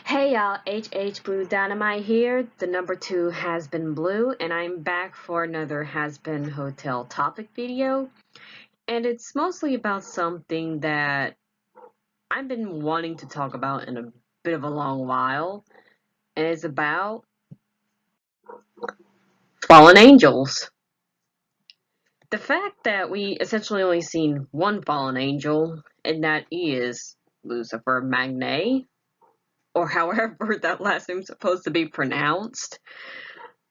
Hey y'all, HH-BlueDynamite here. The number 2 has been blue, and I'm back for another Hazbin Hotel topic video. And it's mostly about something that I've been wanting to talk about in a bit of a long while. And it's about fallen angels. The fact that we essentially only seen one fallen angel, and that is Lucifer Magne, or however that last name's supposed to be pronounced.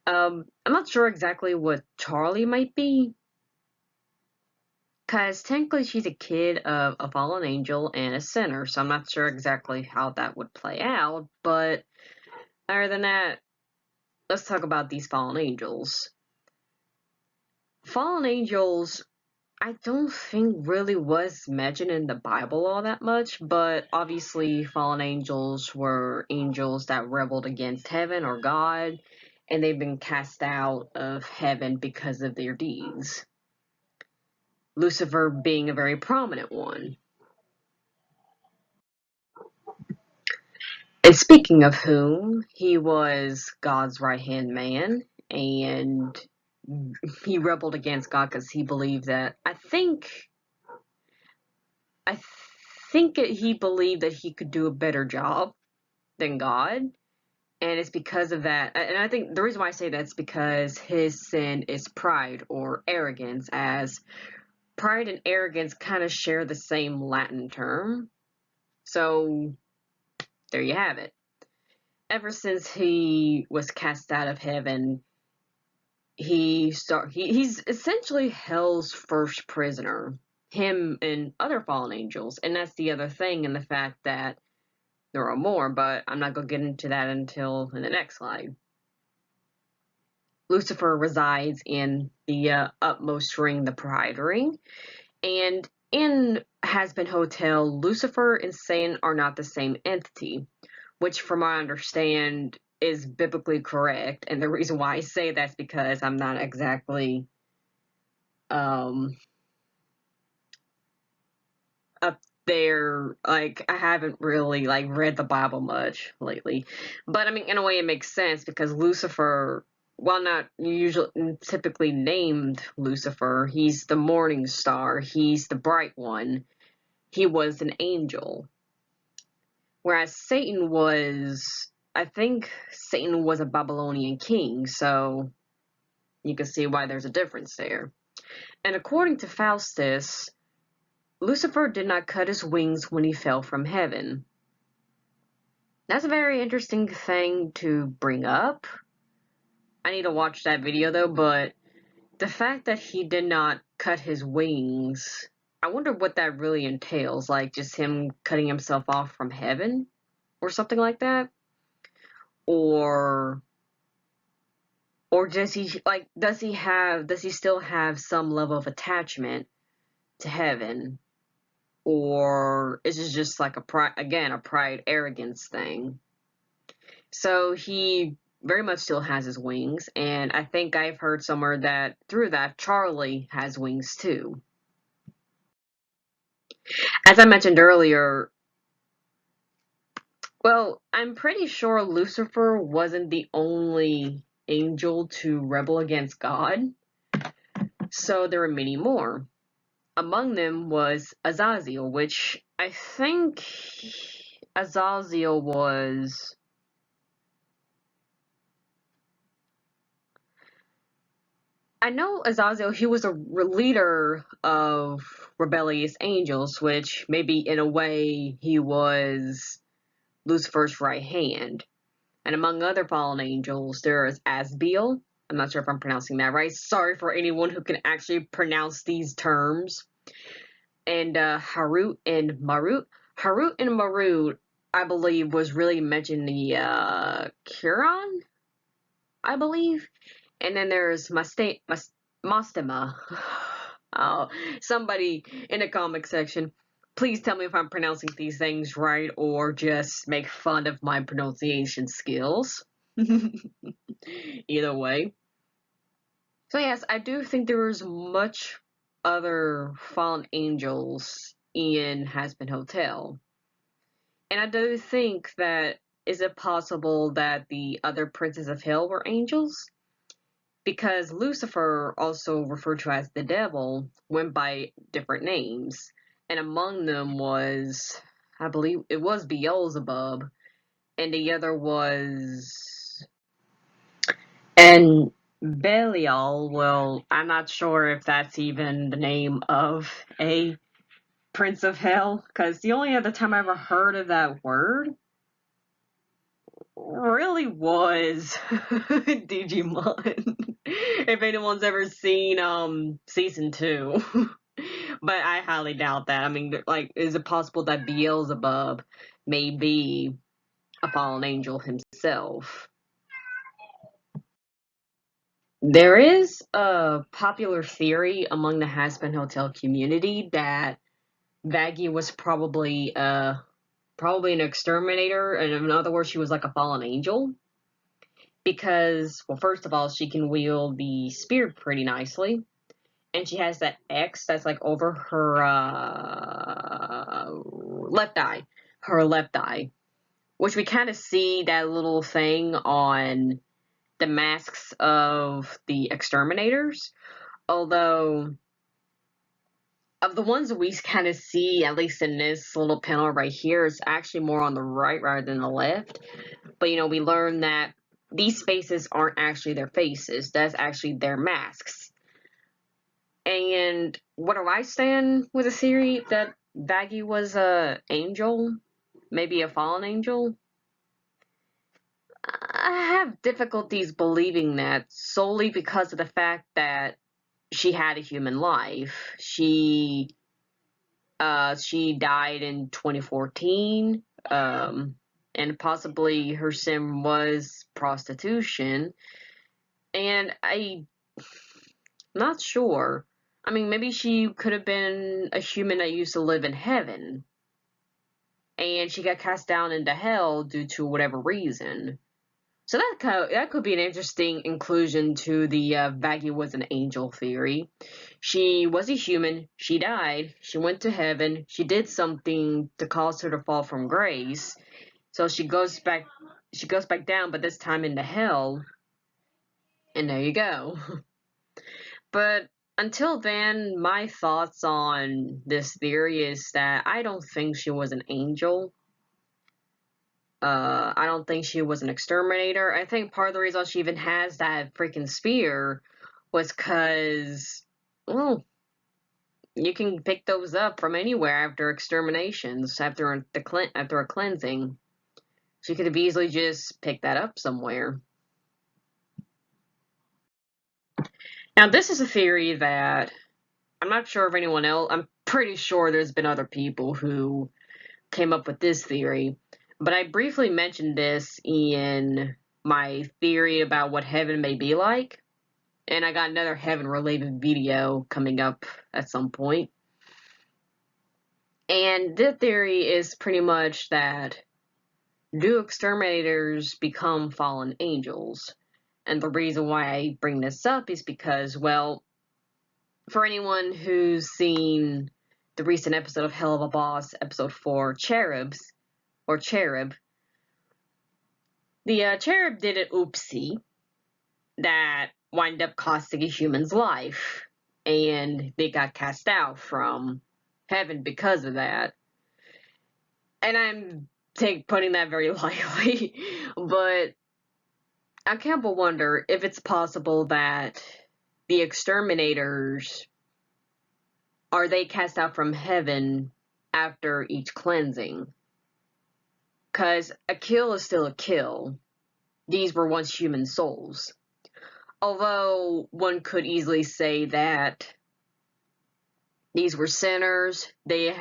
I'm not sure exactly what Charlie might be, because technically she's a kid of a fallen angel and a sinner, so I'm not sure exactly how that would play out, but other than that, let's talk about these fallen angels. Fallen angels, I don't think really was mentioned in the Bible all that much, but obviously fallen angels were angels that rebelled against heaven or God, and they've been cast out of heaven because of their deeds. Lucifer being a very prominent one. And speaking of whom, he was God's right-hand man, and he rebelled against God because he believed that, I think he believed that he could do a better job than God, and it's because of that, and I think the reason why I say that's because his sin is pride or arrogance, as pride and arrogance kind of share the same Latin term, so there you have it. Ever since he was cast out of heaven, he's essentially hell's first prisoner. Him and other fallen angels, and that's the other thing, in the fact that there are more, but I'm not gonna get into that until in the next slide. Lucifer resides in the utmost ring, the Pride Ring, and in Hazbin Hotel, Lucifer and Satan are not the same entity, which from what I understand is biblically correct. And the reason why I say that's because I'm not exactly up there, like I haven't really read the Bible much lately. But I mean, in a way it makes sense, because Lucifer, while not usually typically named Lucifer, he's the morning star, he's the bright one. He was an angel. Whereas Satan was, I think Satan was a Babylonian king, so you can see why there's a difference there. And according to Faustus, Lucifer did not cut his wings when he fell from heaven. That's a very interesting thing to bring up. I need to watch that video though, but the fact that he did not cut his wings, I wonder what that really entails, like just him cutting himself off from heaven or something like that? Or does he does he still have some level of attachment to heaven? Or is it just like a pride arrogance thing? So he very much still has his wings, and I think I've heard somewhere that through that Charlie has wings too. As I mentioned earlier, well, I'm pretty sure Lucifer wasn't the only angel to rebel against God, so there were many more. Among them was Azazel, which I think Azazel was... I know Azazel, he was a leader of rebellious angels, which maybe in a way he was Lucifer's right hand. And among other fallen angels, there is Asbiel. I'm not sure if I'm pronouncing that right. Sorry for anyone who can actually pronounce these terms. And Harut and Marut. Harut and Marut, I believe, was really mentioned in the Quran, I believe. And then there's Mastema. Oh, somebody in the comic section, please tell me if I'm pronouncing these things right, or just make fun of my pronunciation skills. Either way. So yes, I do think there was much other fallen angels in Hazbin Hotel. And I do think that is it possible that the other princes of hell were angels? Because Lucifer, also referred to as the devil, went by different names, and among them was, I believe it was Beelzebub, and the other was, and Belial. Well, I'm not sure if that's even the name of a prince of hell, because the only other time I ever heard of that word really was Digimon. If anyone's ever seen season 2. But I highly doubt that. I mean, like, is it possible that Beelzebub may be a fallen angel himself? There is a popular theory among the Hazbin Hotel community that Vaggie was probably an exterminator, and in other words, she was like a fallen angel. Because, well, first of all, she can wield the spear pretty nicely, and she has that X that's like over her left eye, which we kind of see that little thing on the masks of the exterminators. Although, of the ones that we kind of see, at least in this little panel right here, it's actually more on the right rather than the left. But, we learn that these faces aren't actually their faces. That's actually their masks. And what do I stand with the theory that Vaggie was a angel? Maybe a fallen angel? I have difficulties believing that solely because of the fact that she had a human life. She died in 2014, and possibly her sin was prostitution. And I'm not sure. I mean, maybe she could have been a human that used to live in heaven, and she got cast down into hell due to whatever reason. So that could be an interesting inclusion to the Vaggie was an angel theory. She was a human. She died. She went to heaven. She did something to cause her to fall from grace. So she goes back. She goes back down, but this time into hell. And there you go. But until then, my thoughts on this theory is that I don't think she was an angel. I don't think she was an exterminator. I think part of the reason she even has that freaking spear was because, well, you can pick those up from anywhere after exterminations, after a cleansing. She could have easily just picked that up somewhere. Now, this is a theory that I'm not sure if anyone else. I'm pretty sure there's been other people who came up with this theory, but I briefly mentioned this in my theory about what heaven may be like, and I got another heaven-related video coming up at some point. And the theory is pretty much that, do exterminators become fallen angels? And the reason why I bring this up is because, well, for anyone who's seen the recent episode of Hell of a Boss, episode 4, Cherubs, or Cherub, the cherub did an oopsie that wind up costing a human's life, and they got cast out from heaven because of that. And I'm putting that very lightly, but I can't but wonder if it's possible that the exterminators, are they cast out from heaven after each cleansing? Because a kill is still a kill. These were once human souls. Although one could easily say that these were sinners. They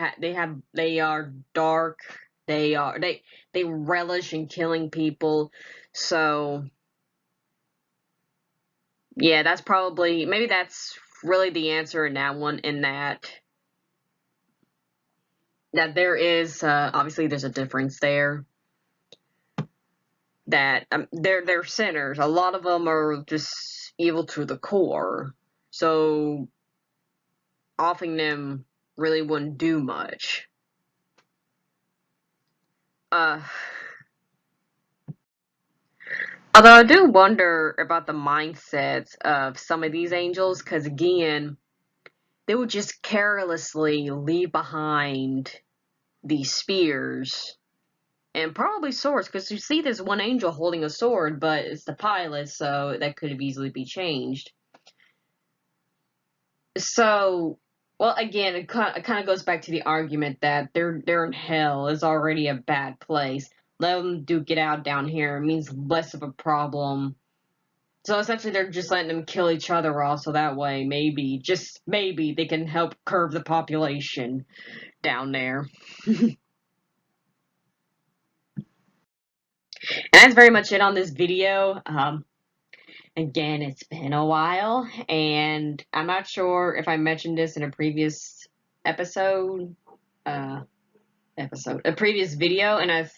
are dark. They relish in killing people. So yeah, maybe that's really the answer in that one. In that there is obviously there's a difference there. That they're sinners. A lot of them are just evil to the core. So offing them really wouldn't do much. Although I do wonder about the mindsets of some of these angels, because again, they would just carelessly leave behind these spears and probably swords, because you see there's one angel holding a sword, but it's the pilot, so that could have easily be changed. So, well, again, it kind of goes back to the argument that they're in hell is already a bad place. Let them duke it out down here. It means less of a problem. So essentially, they're just letting them kill each other off, so that way, maybe, just maybe, they can help curb the population down there. And that's very much it on this video. Again, it's been a while, and I'm not sure if I mentioned this in a previous episode, a previous video, and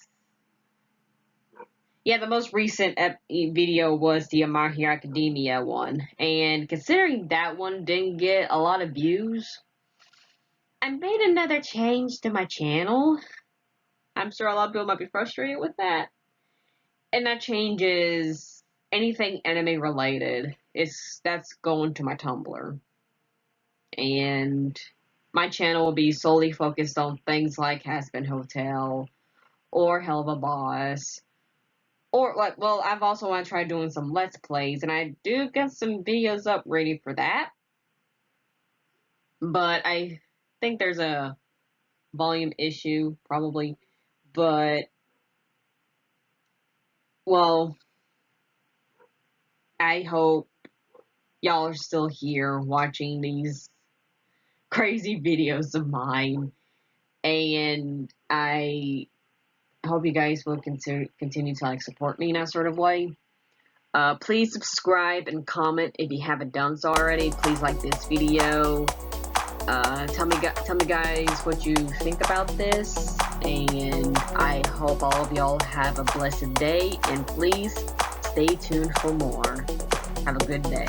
yeah, the most recent video was the My Hero Academia one, and considering that one didn't get a lot of views, I made another change to my channel. I'm sure a lot of people might be frustrated with that, and that change is anything anime related. That's going to my Tumblr. And my channel will be solely focused on things like Hazbin Hotel or Hell of a Boss. Or, like, well, I've also want to try doing some Let's Plays, and I do get some videos up ready for that. But I think there's a volume issue, probably. But, well, I hope y'all are still here watching these crazy videos of mine. And I hope you guys will continue to like support me in that sort of way. Please subscribe and comment if you haven't done so already. Please like this video. Tell me guys what you think about this, and I hope all of y'all have a blessed day, and please stay tuned for more. Have a good day.